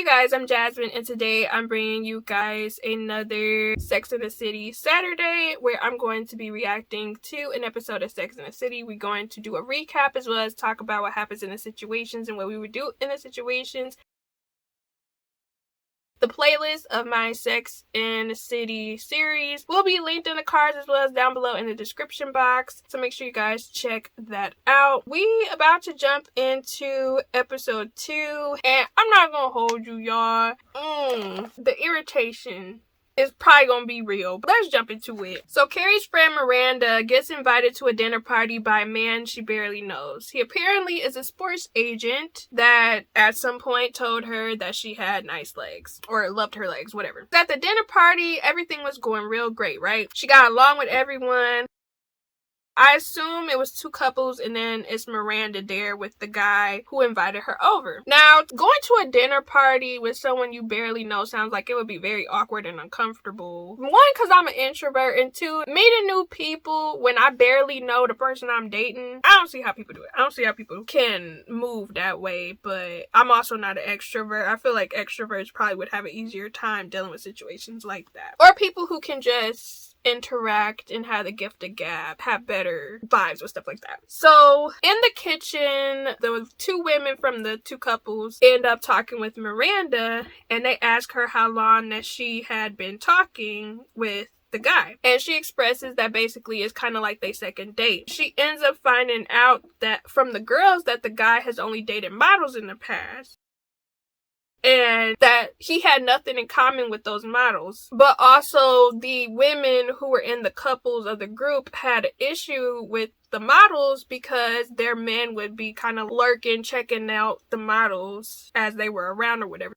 Hey guys, I'm Jasmine, and today I'm bringing you guys another Sex and the City Saturday where I'm going to be reacting to an episode of Sex and the City. We're going to do a recap as well as talk about what happens in the situations and what we would do in the situations. The playlist of my Sex and the City series will be linked in the cards as well as down below in the description box. So make sure you guys check that out. We about to jump into episode 2. And I'm not gonna hold you, y'all. The irritation is probably gonna be real. But let's jump into it. So Carrie's friend Miranda gets invited to a dinner party by a man she barely knows. He apparently is a sports agent that at some point told her that she had nice legs or loved her legs, whatever. At the dinner party, everything was going real great, right? She got along with everyone. I assume it was 2 couples and then it's Miranda there with the guy who invited her over. Now, going to a dinner party with someone you barely know sounds like it would be very awkward and uncomfortable. 1, because I'm an introvert, and 2, meeting new people when I barely know the person I'm dating. I don't see how people do it. I don't see how people can move that way, but I'm also not an extrovert. I feel like extroverts probably would have an easier time dealing with situations like that. Or people who can just interact and have the gift of gab, have better vibes with stuff like that. So in the kitchen, there was 2 women from the 2 couples end up talking with Miranda, and they ask her how long that she had been talking with the guy, and she expresses that basically it's kind of like their second date. She ends up finding out that from the girls that the guy has only dated models in the past, and that he had nothing in common with those models. But also the women who were in the couples of the group had an issue with the models because their men would be kind of lurking, checking out the models as they were around or whatever.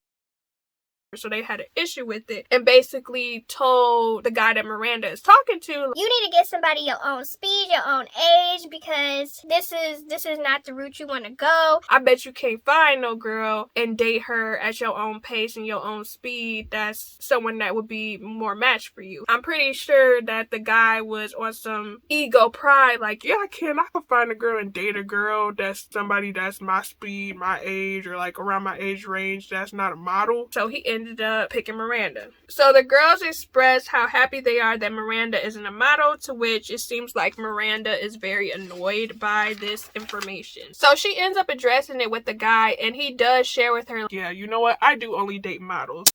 So they had an issue with it and basically told the guy that Miranda is talking to, you need to get somebody your own speed, your own age, because this is not the route you want to go. I bet you can't find no girl and date her at your own pace and your own speed. That's someone that would be more matched for you. I'm pretty sure that the guy was on some ego pride, like, yeah, I can find a girl and date a girl that's somebody that's my speed, my age, or like around my age range that's not a model. So he ended up picking Miranda. So the girls express how happy they are that Miranda isn't a model, to which it seems like Miranda is very annoyed by this information. So she ends up addressing it with the guy, and he does share with her, yeah, you know what, I do only date models.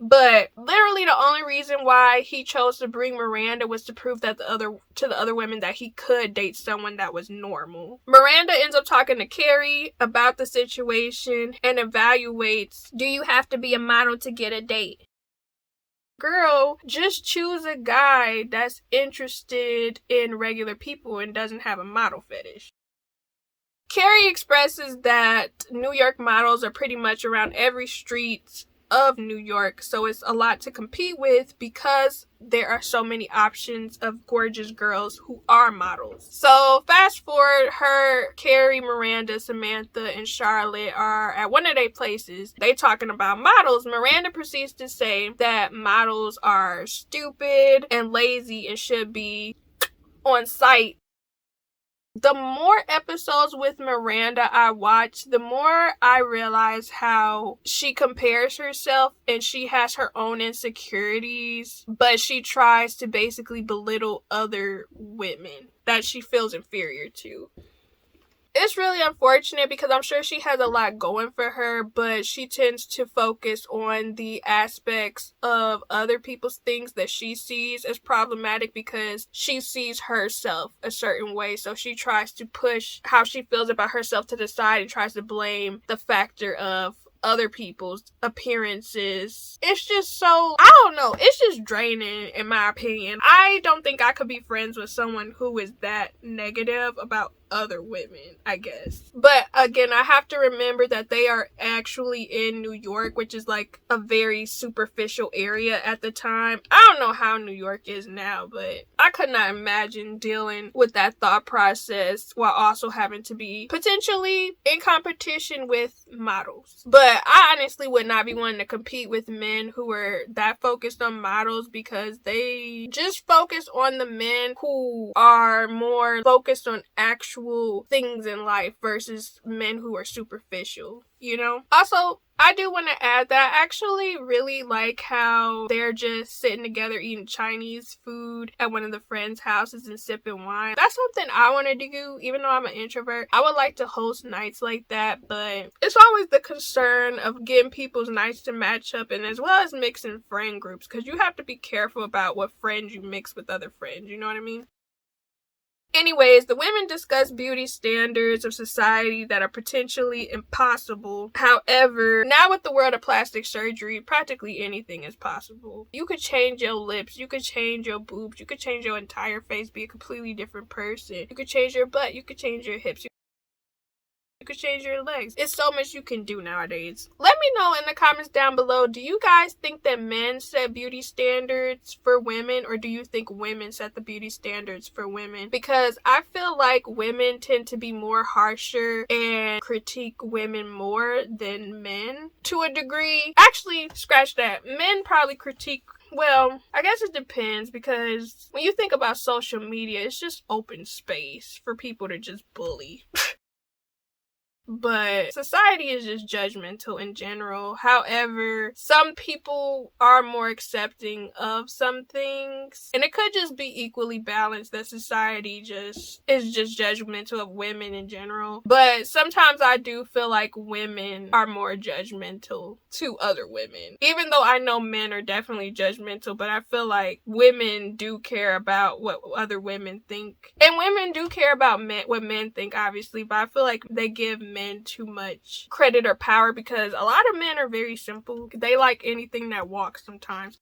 But literally the only reason why he chose to bring Miranda was to prove that to the other women that he could date someone that was normal. Miranda ends up talking to Carrie about the situation and evaluates, do you have to be a model to get a date? Girl, just choose a guy that's interested in regular people and doesn't have a model fetish. Carrie expresses that New York models are pretty much around every street of New York, so it's a lot to compete with because there are so many options of gorgeous girls who are models. So fast forward, her, Carrie, Miranda, Samantha, and Charlotte are at one of their places. They talking about models. Miranda proceeds to say that models are stupid and lazy and should be on site. The more episodes with Miranda I watch, the more I realize how she compares herself and she has her own insecurities, but she tries to basically belittle other women that she feels inferior to. It's really unfortunate because I'm sure she has a lot going for her, but she tends to focus on the aspects of other people's things that she sees as problematic because she sees herself a certain way. So she tries to push how she feels about herself to the side and tries to blame the factor of other people's appearances. It's just so, I don't know, it's just draining in my opinion. I don't think I could be friends with someone who is that negative about other women, I guess. But again, I have to remember that they are actually in New York, which is like a very superficial area at the time. I don't know how New York is now, but I could not imagine dealing with that thought process while also having to be potentially in competition with models. But I honestly would not be wanting to compete with men who are that focused on models because they just focus on the men who are more focused on actual things in life versus men who are superficial, you know? Also, I do want to add that I actually really like how they're just sitting together eating Chinese food at one of the friends' houses and sipping wine. That's something I want to do, even though I'm an introvert. I would like to host nights like that, but it's always the concern of getting people's nights to match up, and as well as mixing friend groups, because you have to be careful about what friends you mix with other friends, you know what I mean? Anyways, the women discuss beauty standards of society that are potentially impossible. However, now with the world of plastic surgery, practically anything is possible. You could change your lips, you could change your boobs, you could change your entire face, be a completely different person. You could change your butt, you could change your hips, you could change your legs. It's so much you can do nowadays. Let me know in the comments down below, do you guys think that men set beauty standards for women, or do you think women set the beauty standards for women? Because I feel like women tend to be more harsher and critique women more than men to a degree. Actually, scratch that. Men probably critique, well, I guess it depends, because when you think about social media, it's just open space for people to just bully. But society is just judgmental in general. However, some people are more accepting of some things, and it could just be equally balanced that society is just judgmental of women in general. But sometimes I do feel like women are more judgmental to other women, even though I know men are definitely judgmental. But I feel like women do care about what other women think, and women do care about what men think, obviously. But I feel like they give men too much credit or power, because a lot of men are very simple. They like anything that walks sometimes.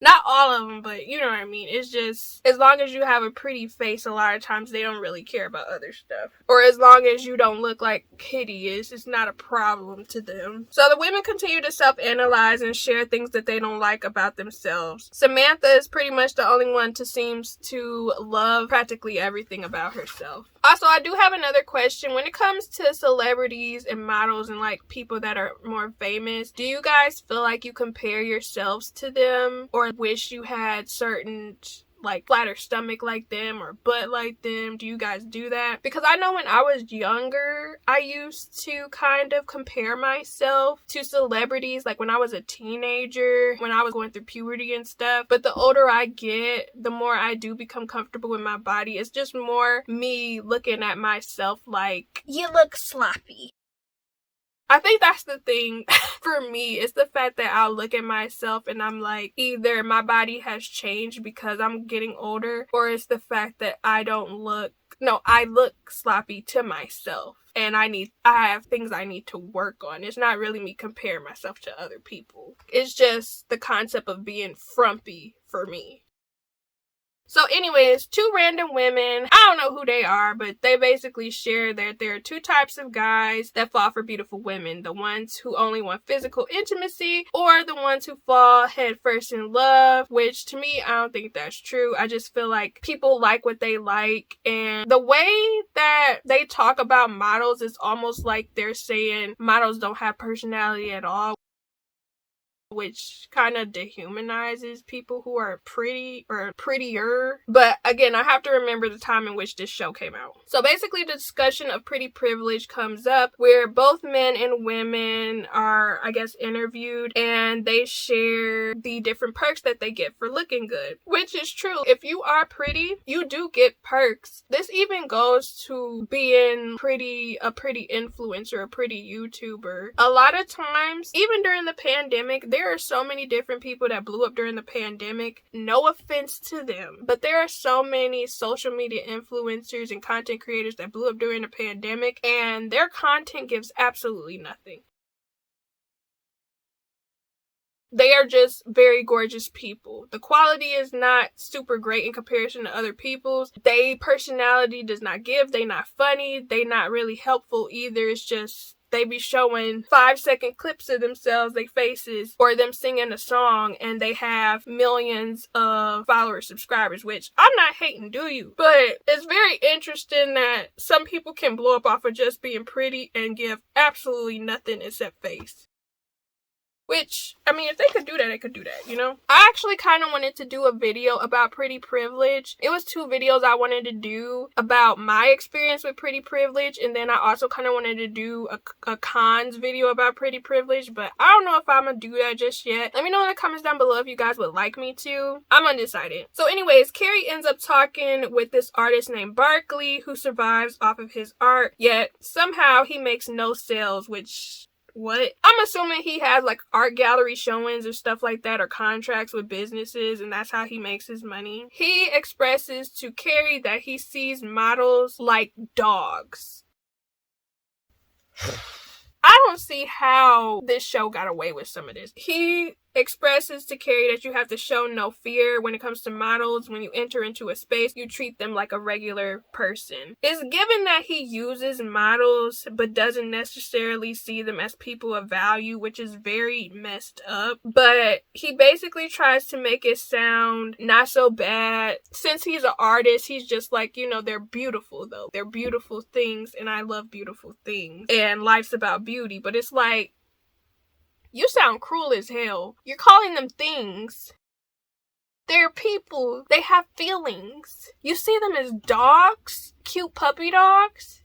Not all of them, but you know what I mean. It's just, as long as you have a pretty face, a lot of times they don't really care about other stuff. Or as long as you don't look like hideous, it's not a problem to them. So the women continue to self-analyze and share things that they don't like about themselves. Samantha is pretty much the only one who seems to love practically everything about herself. Also, I do have another question. When it comes to celebrities and models and like people that are more famous, do you guys feel like you compare yourselves to them, or wish you had certain like flatter stomach like them or butt like them? Do you guys do that? Because I know when I was younger, I used to kind of compare myself to celebrities, like when I was a teenager, when I was going through puberty and stuff. But the older I get, the more I do become comfortable with my body. It's just more me looking at myself like, you look sloppy. I think that's the thing for me. It's the fact that I'll look at myself and I'm like, either my body has changed because I'm getting older, or it's the fact that I look sloppy to myself. And I have things I need to work on. It's not really me comparing myself to other people. It's just the concept of being frumpy for me. So anyways, two random women, I don't know who they are, but they basically share that there are two types of guys that fall for beautiful women. The ones who only want physical intimacy, or the ones who fall headfirst in love, which to me, I don't think that's true. I just feel like people like what they like, and the way that they talk about models is almost like they're saying models don't have personality at all, which kind of dehumanizes people who are pretty or prettier. But again, I have to remember the time in which this show came out. So basically, the discussion of pretty privilege comes up, where both men and women are, I guess, interviewed, and they share the different perks that they get for looking good, which is true. If you are pretty, you do get perks. This even goes to being a pretty influencer, a pretty YouTuber. A lot of times, even during the pandemic, there are so many different people that blew up during the pandemic. No offense to them, but there are so many social media influencers and content creators that blew up during the pandemic, and their content gives absolutely nothing. They are just very gorgeous people. The quality is not super great in comparison to other people's. They personality does not give. They not funny. They not really helpful either. It's just they be showing 5-second clips of themselves, their faces, or them singing a song, and they have millions of followers, subscribers, which I'm not hating, do you? But it's very interesting that some people can blow up off of just being pretty and give absolutely nothing except face. Which, I mean, if they could do that, they could do that, you know? I actually kind of wanted to do a video about pretty privilege. It was 2 videos I wanted to do about my experience with pretty privilege, and then I also kind of wanted to do a cons video about pretty privilege, but I don't know if I'm gonna do that just yet. Let me know in the comments down below if you guys would like me to. I'm undecided. So anyways, Carrie ends up talking with this artist named Barkley who survives off of his art, yet somehow he makes no sales, which... what? I'm assuming he has like art gallery showings or stuff like that, or contracts with businesses, and that's how he makes his money. He expresses to Carrie that he sees models like dogs. I don't see how this show got away with some of this. He expresses to Carrie that you have to show no fear when it comes to models. When you enter into a space, you treat them like a regular person. It's given that he uses models but doesn't necessarily see them as people of value, which is very messed up. But he basically tries to make it sound not so bad. Since he's an artist, he's just like, you know, they're beautiful though. They're beautiful things, and I love beautiful things. And life's about beauty. But it's like, you sound cruel as hell. You're calling them things. They're people. They have feelings. You see them as dogs? Cute puppy dogs?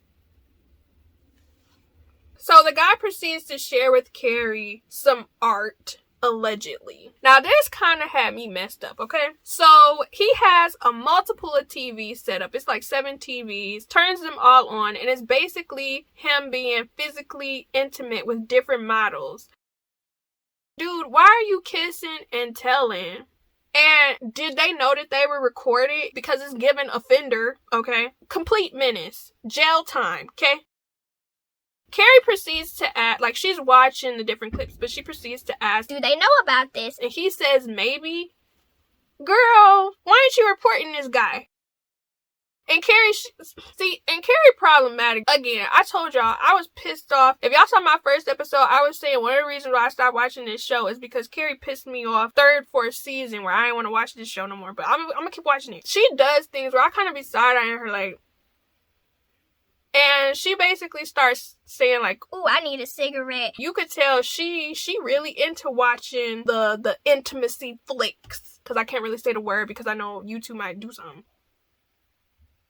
So the guy proceeds to share with Carrie some art, allegedly. Now this kind of had me messed up, okay? So he has a multiple of TVs set up. It's like 7 TVs, turns them all on, and it's basically him being physically intimate with different models. Dude, why are you kissing and telling? And did they know that they were recorded? Because it's given offender, okay? Complete menace. Jail time, okay? Carrie proceeds to ask, like she's watching the different clips, but she proceeds to ask, do they know about this? And he says, maybe. Girl, why aren't you reporting this guy? And Carrie, Carrie problematic. Again, I told y'all, I was pissed off. If y'all saw my first episode, I was saying one of the reasons why I stopped watching this show is because Carrie pissed me off 3rd, 4th season where I didn't want to watch this show no more. But I'm gonna keep watching it. She does things where I kind of be side-eyeing her like, and she basically starts saying like, ooh, I need a cigarette. You could tell she really into watching the intimacy flicks. Because I can't really say the word because I know YouTube might do something.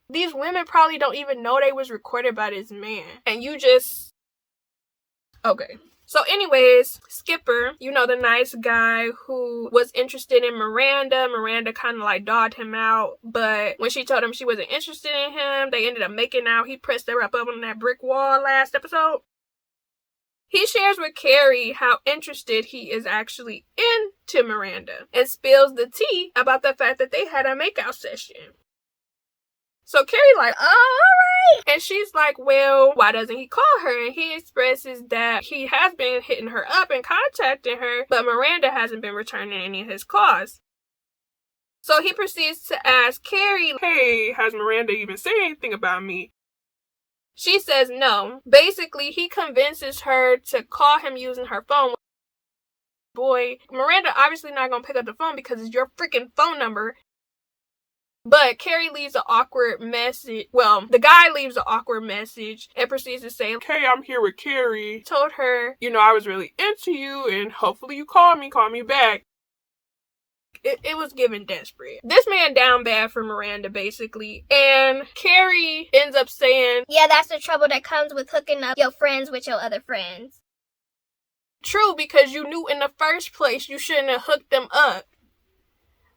These women probably don't even know they was recorded by this man. And you just... Okay. So anyways, Skipper, you know, the nice guy who was interested in Miranda. Miranda kind of like dogged him out. But when she told him she wasn't interested in him, they ended up making out. He pressed her up on that brick wall last episode. He shares with Carrie how interested he is actually into Miranda. And spills the tea about the fact that they had a makeout session. So Carrie like, oh, alright. And she's like, well, why doesn't he call her? And he expresses that he has been hitting her up and contacting her, but Miranda hasn't been returning any of his calls. So he proceeds to ask Carrie, hey, has Miranda even said anything about me? She says no. Basically, he convinces her to call him using her phone. Boy, Miranda obviously not gonna pick up the phone because it's your freaking phone number. But Carrie leaves an awkward message. Well, the guy leaves an awkward message and proceeds to say, hey, I'm here with Carrie. Told her, you know, I was really into you and hopefully you call me back. It was given desperate. This man down bad for Miranda, basically. And Carrie ends up saying, yeah, that's the trouble that comes with hooking up your friends with your other friends. True, because you knew in the first place you shouldn't have hooked them up.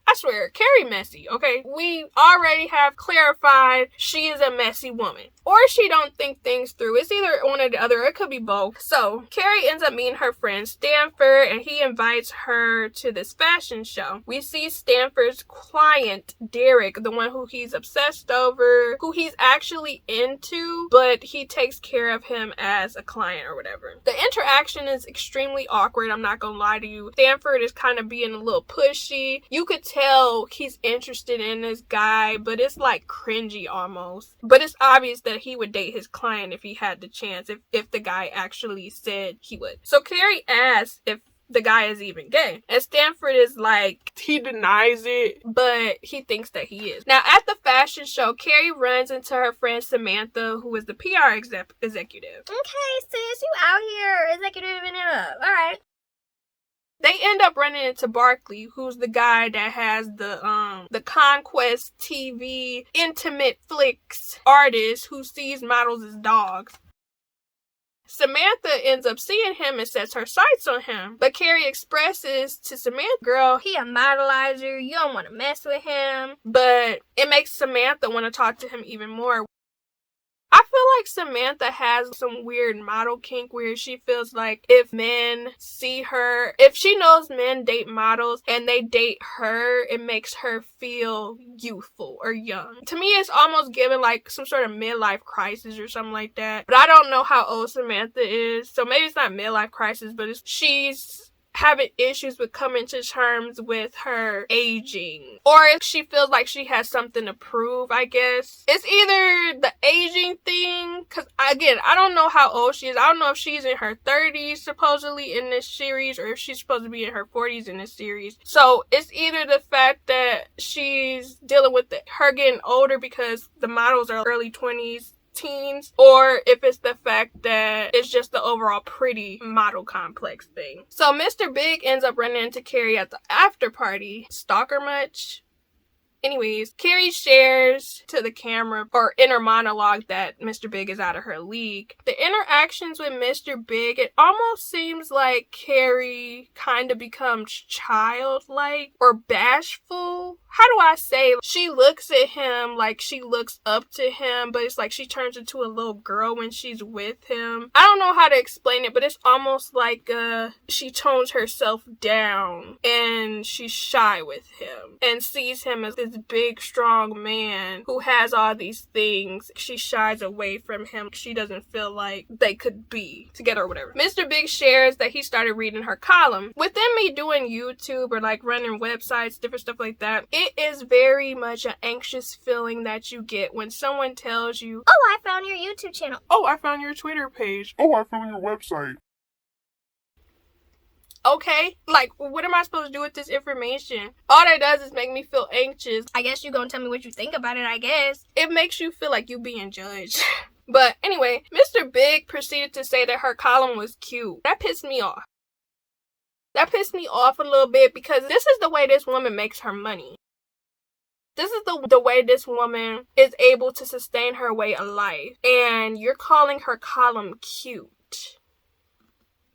I swear, Carrie messy, okay? We already have clarified she is a messy woman. Or she don't think things through. It's either one or the other. It could be both. So, Carrie ends up meeting her friend Stanford, and he invites her to this fashion show. We see Stanford's client, Derek, the one who he's obsessed over, who he's actually into, but he takes care of him as a client or whatever. The interaction is extremely awkward, I'm not gonna lie to you. Stanford is kind of being a little pushy. You could tell he's interested in this guy, but it's like cringy almost. But it's obvious that he would date his client if he had the chance, if the guy actually said he would. So Carrie asks if the guy is even gay, and Stanford is like, he denies it, but he thinks that he is. Now at the fashion show, Carrie runs into her friend Samantha, who is the PR executive. Okay, sis, you out here executive it up. All right. They end up running into Barkley, who's the guy that has the Conquest TV intimate flicks artist who sees models as dogs. Samantha ends up seeing him and sets her sights on him. But Carrie expresses to Samantha, girl, he a modelizer, you don't want to mess with him. But it makes Samantha want to talk to him even more. I feel like Samantha has some weird model kink where she feels like if men see her, if she knows men date models and they date her, it makes her feel youthful or young. To me, it's almost given like some sort of midlife crisis or something like that. But I don't know how old Samantha is, so maybe it's not midlife crisis, but she's having issues with coming to terms with her aging, or if she feels like she has something to prove. I guess it's either the aging thing, because again, I don't know how old she is. I don't know if she's in her 30s supposedly in this series, or if she's supposed to be in her 40s in this series. So it's either the fact that she's dealing with her getting older because the models are early 20s, teens, or if it's the fact that it's just the overall pretty model complex thing. So Mr. Big ends up running into Carrie at the after party. Stalker much? Anyways, Carrie shares to the camera or inner monologue that Mr. Big is out of her league. The interactions with Mr. Big, it almost seems like Carrie kind of becomes childlike or bashful. How do I say? She looks at him like she looks up to him, but it's like she turns into a little girl when she's with him. I don't know how to explain it, but it's almost like she tones herself down and she's shy with him and sees him as this big, strong man who has all these things. She shies away from him. She doesn't feel like they could be together or whatever. Mr. Big shares that he started reading her column. Within me doing YouTube or like running websites, different stuff like that, it is very much an anxious feeling that you get when someone tells you, oh, I found your YouTube channel. Oh, I found your Twitter page. Oh, I found your website. Okay, like, what am I supposed to do with this information? All that does is make me feel anxious. I guess you gonna tell me what you think about it, I guess. It makes you feel like you being judged. But anyway, Mr. Big proceeded to say that her column was cute. That pissed me off. That pissed me off a little bit because this is the way this woman makes her money. This is the way this woman is able to sustain her way of life. And you're calling her column cute.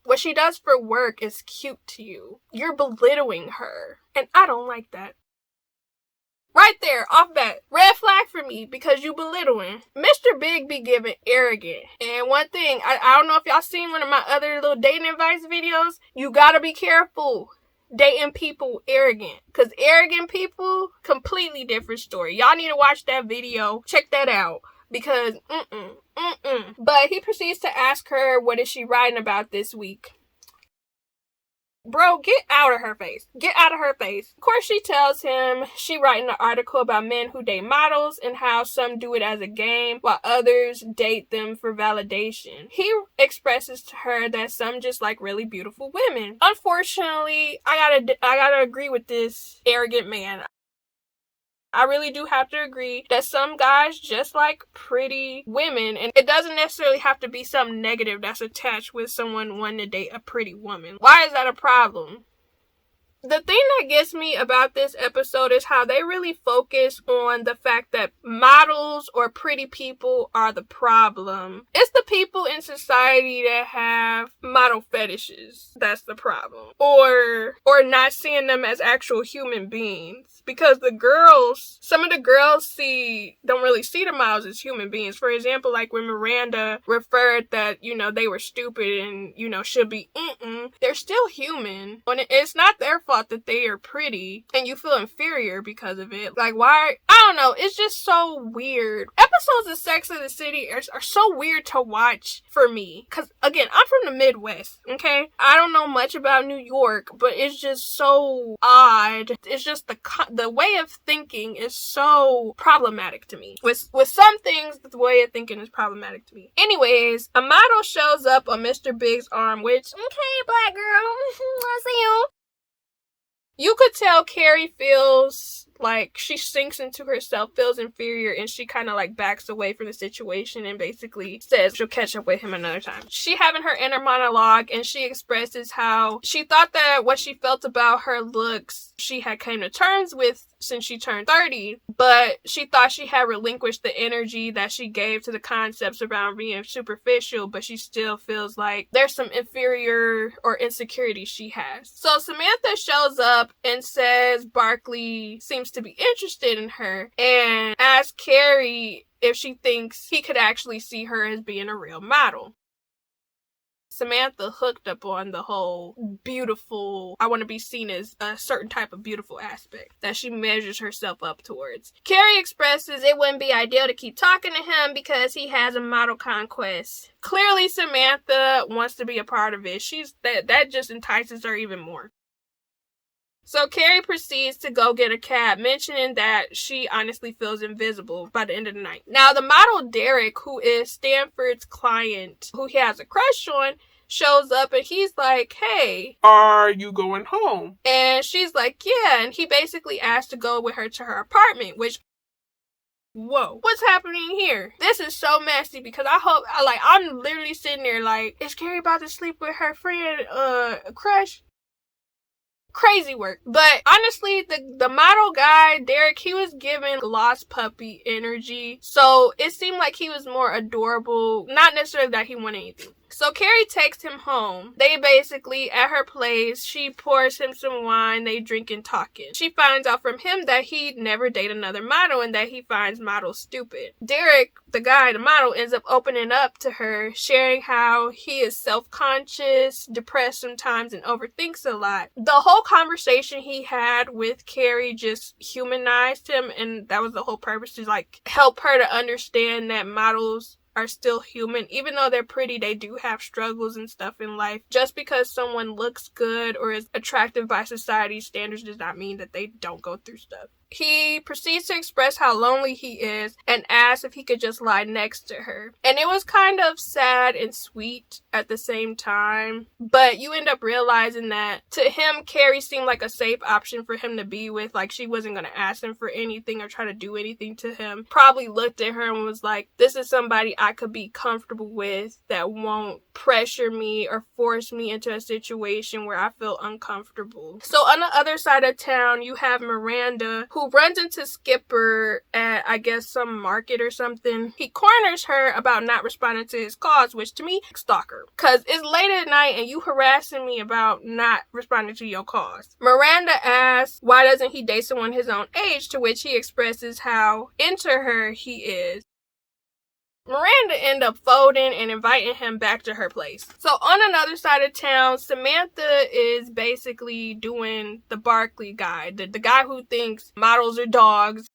What she does for work is cute to you. You're belittling her. And I don't like that. Right there, off bat. Red flag for me because you belittling. Mr. Big be giving arrogant. And one thing, I don't know if y'all seen one of my other little dating advice videos. You gotta be careful dating people arrogant. Because arrogant people, completely different story. Y'all need to watch that video. Check that out. Because, But he proceeds to ask her, what is she writing about this week? Bro, get out of her face. Get out of her face. Of course, she tells him she writing an article about men who date models and how some do it as a game while others date them for validation. He expresses to her that some just like really beautiful women. Unfortunately, I gotta agree with this arrogant man. I really do have to agree that some guys just like pretty women, and it doesn't necessarily have to be something negative that's attached with someone wanting to date a pretty woman. Why is that a problem? The thing that gets me about this episode is how they really focus on the fact that models or pretty people are the problem. It's the people in society that have model fetishes that's the problem. Or not seeing them as actual human beings. Because some of the girls don't really see the models as human beings. For example, like when Miranda referred that, they were stupid and, should be they're still human. And it's not their fault that they are pretty and you feel inferior because of it. Like, why? I don't know. It's just so weird. Episodes of Sex and the City are so weird to watch for me. Because, again, I'm from the Midwest, okay? I don't know much about New York, but it's just so odd. It's just the way of thinking is so problematic to me. With some things, the way of thinking is problematic to me. Anyways, a model shows up on Mr. Big's arm, which, okay, black girl, I see you. You could tell Carrie feels Like, she sinks into herself, feels inferior, and she kind of like backs away from the situation and basically says she'll catch up with him another time. She having her inner monologue, and she expresses how she thought that what she felt about her looks she had came to terms with since she turned 30, but she thought she had relinquished the energy that she gave to the concepts around being superficial, but she still feels like there's some inferior or insecurity she has. So Samantha shows up and says Barkley seems to be interested in her and asks Carrie if she thinks he could actually see her as being a real model. Samantha hooked up on the whole beautiful, I want to be seen as a certain type of beautiful aspect that she measures herself up towards. Carrie expresses it wouldn't be ideal to keep talking to him because he has a model conquest. Clearly Samantha wants to be a part of it. That just entices her even more. So Carrie proceeds to go get a cab, mentioning that she honestly feels invisible by the end of the night. Now, the model Derek, who is Stanford's client, who he has a crush on, shows up and he's like, hey, are you going home? And she's like, yeah. And he basically asked to go with her to her apartment, which, whoa, what's happening here? This is so messy because I'm literally sitting there like, is Carrie about to sleep with her friend, crush? Crazy work. But honestly, the model guy, Derek, he was giving lost puppy energy. So it seemed like he was more adorable. Not necessarily that he wanted anything. So Carrie takes him home. They basically, at her place, she pours him some wine, they drink and talking. She finds out from him that he'd never date another model and that he finds models stupid. Derek, the guy, the model, ends up opening up to her, sharing how he is self-conscious, depressed sometimes, and overthinks a lot. The whole conversation he had with Carrie just humanized him, and that was the whole purpose, to like help her to understand that models are still human. Even though they're pretty, they do have struggles and stuff in life. Just because someone looks good or is attractive by society's standards does not mean that they don't go through stuff. He proceeds to express how lonely he is and asks if he could just lie next to her. And it was kind of sad and sweet at the same time. But you end up realizing that to him, Carrie seemed like a safe option for him to be with. Like, she wasn't going to ask him for anything or try to do anything to him. Probably looked at her and was like, this is somebody I could be comfortable with that won't pressure me or force me into a situation where I feel uncomfortable. So on the other side of town, you have Miranda, who runs into Skipper at, I guess, some market or something. He corners her about not responding to his calls, which to me, stalker. Cause it's late at night and you harassing me about not responding to your calls. Miranda asks, why doesn't he date someone his own age? To which he expresses how into her he is. Miranda ended up folding and inviting him back to her place. So on another side of town, Samantha is basically doing the Barkley guy, the guy who thinks models are dogs.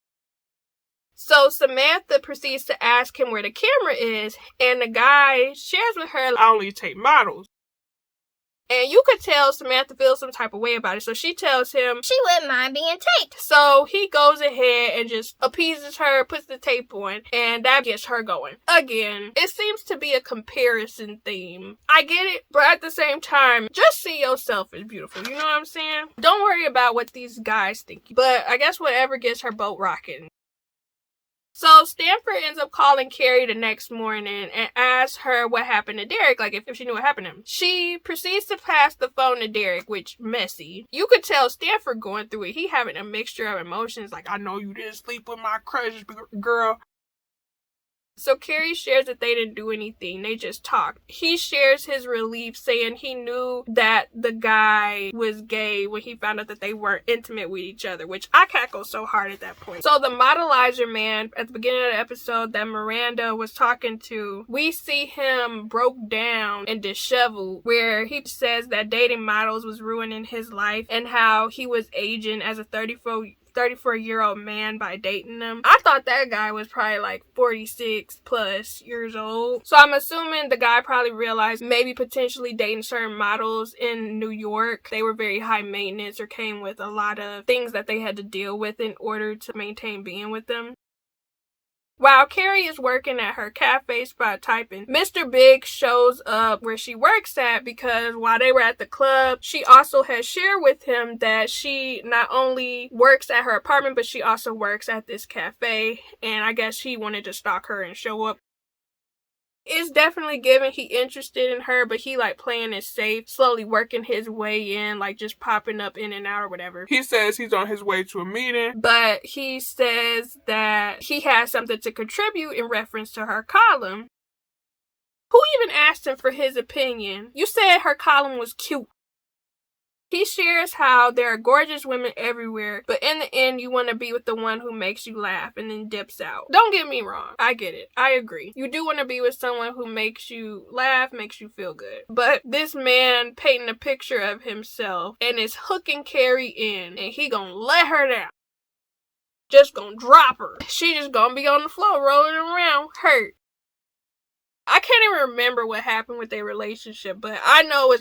So Samantha proceeds to ask him where the camera is, and the guy shares with her, I only take models. And you could tell Samantha feels some type of way about it. So she tells him she wouldn't mind being taped. So he goes ahead and just appeases her, puts the tape on, and that gets her going. Again, it seems to be a comparison theme. I get it, but at the same time, just see yourself as beautiful. You know what I'm saying? Don't worry about what these guys think. But I guess whatever gets her boat rocking. So Stanford ends up calling Carrie the next morning and asks her what happened to Derek, like if she knew what happened to him. She proceeds to pass the phone to Derek, which messy. You could tell Stanford going through it. He having a mixture of emotions, like, I know you didn't sleep with my crush, girl. So Carrie shares that they didn't do anything. They just talked. He shares his relief, saying he knew that the guy was gay when he found out that they weren't intimate with each other, which I cackled so hard at that point. So the modelizer man, at the beginning of the episode that Miranda was talking to, we see him broke down and disheveled, where he says that dating models was ruining his life and how he was aging as a 34-year-old man by dating them. I thought that guy was probably like 46 plus years old. So I'm assuming the guy probably realized maybe potentially dating certain models in New York, they were very high maintenance or came with a lot of things that they had to deal with in order to maintain being with them. While Carrie is working at her cafe spot typing, Mr. Big shows up where she works at because while they were at the club, she also has shared with him that she not only works at her apartment, but she also works at this cafe, and I guess he wanted to stalk her and show up. It's definitely given he interested in her, but he like playing it safe, slowly working his way in, like just popping up in and out or whatever. He says he's on his way to a meeting, but he says that he has something to contribute in reference to her column. Who even asked him for his opinion? You said her column was cute. He shares how there are gorgeous women everywhere, but in the end, you want to be with the one who makes you laugh and then dips out. Don't get me wrong. I get it. I agree. You do want to be with someone who makes you laugh, makes you feel good. But this man painting a picture of himself and is hooking Carrie in, and he gonna let her down. Just gonna drop her. She just gonna be on the floor rolling around, hurt. I can't even remember what happened with their relationship, but I know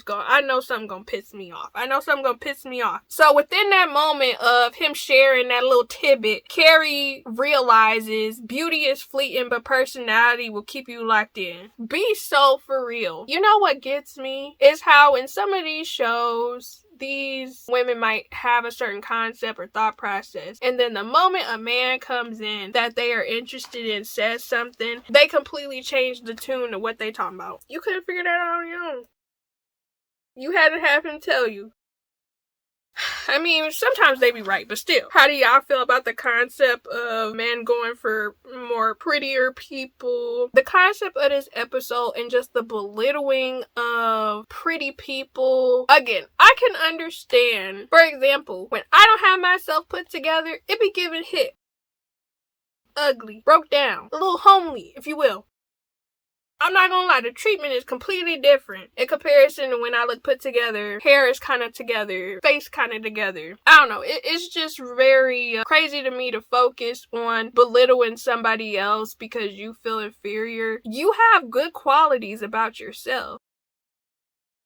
something gonna piss me off. So within that moment of him sharing that little tidbit, Carrie realizes beauty is fleeting, but personality will keep you locked in. Be so for real. You know what gets me is how in some of these shows, these women might have a certain concept or thought process, and then the moment a man comes in that they are interested in says something, they completely change the tune of what they talking about. You couldn't figure that out on your own. You had to have him tell you. I mean, sometimes they be right, but still. How do y'all feel about the concept of men going for more prettier people? The concept of this episode and just the belittling of pretty people. Again, I can understand. For example, when I don't have myself put together, it be giving hit. Ugly. Broke down. A little homely, if you will. I'm not gonna lie, the treatment is completely different in comparison to when I look put together. Hair is kind of together, face kind of together. I don't know, it's just very crazy to me to focus on belittling somebody else because you feel inferior. You have good qualities about yourself.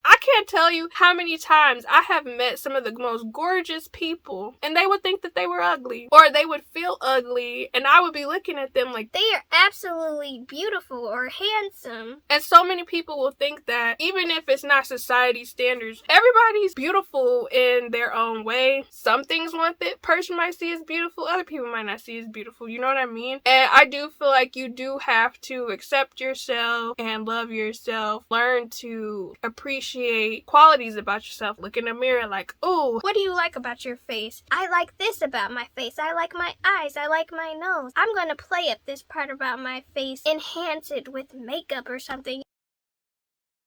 I can't tell you how many times I have met some of the most gorgeous people and they would think that they were ugly, or they would feel ugly, and I would be looking at them like they are absolutely beautiful or handsome. And so many people will think that even if it's not society standards, everybody's beautiful in their own way. Some things one person might see as beautiful, other people might not see as beautiful. You know what I mean? And I do feel like you do have to accept yourself and love yourself. Learn to appreciate qualities about yourself. Look in the mirror like, ooh, what do you like about your face? I like this about my face. I like my eyes. I like my nose. I'm gonna play up this part about my face, enhance it with makeup or something.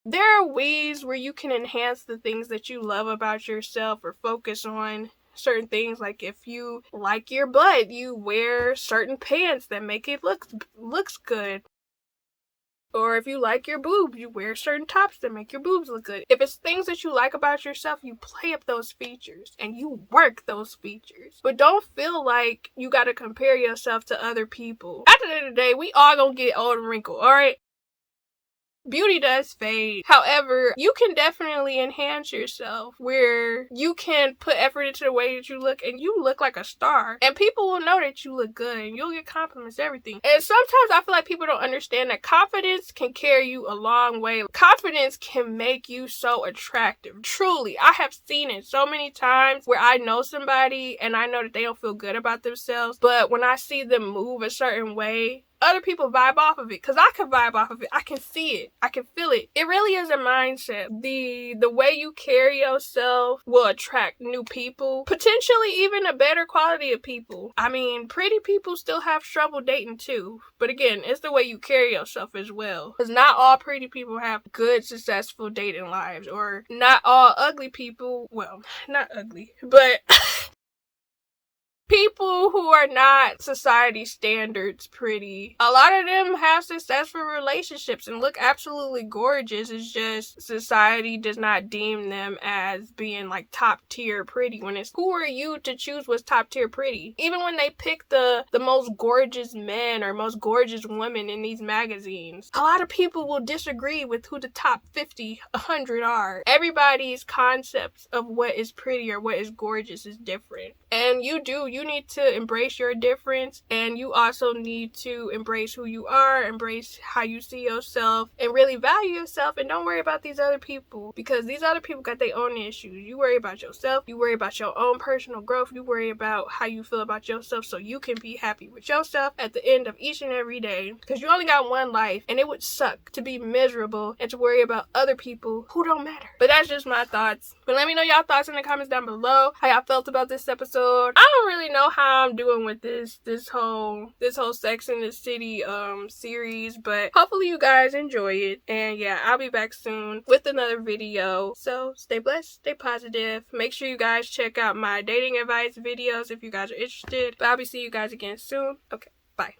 There are ways where you can enhance the things that you love about yourself or focus on certain things. Like if you like your butt, you wear certain pants that make it looks good. Or if you like your boobs, you wear certain tops that make your boobs look good. If it's things that you like about yourself, you play up those features and you work those features. But don't feel like you gotta compare yourself to other people. At the end of the day, we all gonna get old and wrinkled, alright? Beauty does fade. However, you can definitely enhance yourself where you can put effort into the way that you look and you look like a star. And people will know that you look good and you'll get compliments, everything. And sometimes I feel like people don't understand that confidence can carry you a long way. Confidence can make you so attractive. Truly, I have seen it so many times where I know somebody and I know that they don't feel good about themselves. But when I see them move a certain way, other people vibe off of it, because I can vibe off of it. I can see it. I can feel it. It really is a mindset. The way you carry yourself will attract new people, potentially even a better quality of people. I mean, pretty people still have trouble dating too, but again, it's the way you carry yourself as well. Because not all pretty people have good, successful dating lives, or not all ugly people, well, not ugly, but people who are not society standards pretty, a lot of them have successful relationships and look absolutely gorgeous. It's just society does not deem them as being like top tier pretty, when it's who are you to choose what's top tier pretty? Even when they pick the most gorgeous men or most gorgeous women in these magazines, a lot of people will disagree with who the top 50, 100 are. Everybody's concepts of what is pretty or what is gorgeous is different. And you need to embrace your difference, and you also need to embrace who you are, embrace how you see yourself, and really value yourself, and don't worry about these other people, because these other people got their own issues. You worry about yourself, you worry about your own personal growth, you worry about how you feel about yourself so you can be happy with yourself at the end of each and every day, because you only got one life, and it would suck to be miserable and to worry about other people who don't matter. But that's just my thoughts. But let me know y'all thoughts in the comments down below, how y'all felt about this episode. I don't really know how I'm doing with this whole Sex and the City series, but hopefully you guys enjoy it. And yeah, I'll be back soon with another video. So stay blessed, stay positive. Make sure you guys check out my dating advice videos if you guys are interested. But I'll be seeing you guys again soon. Okay, bye.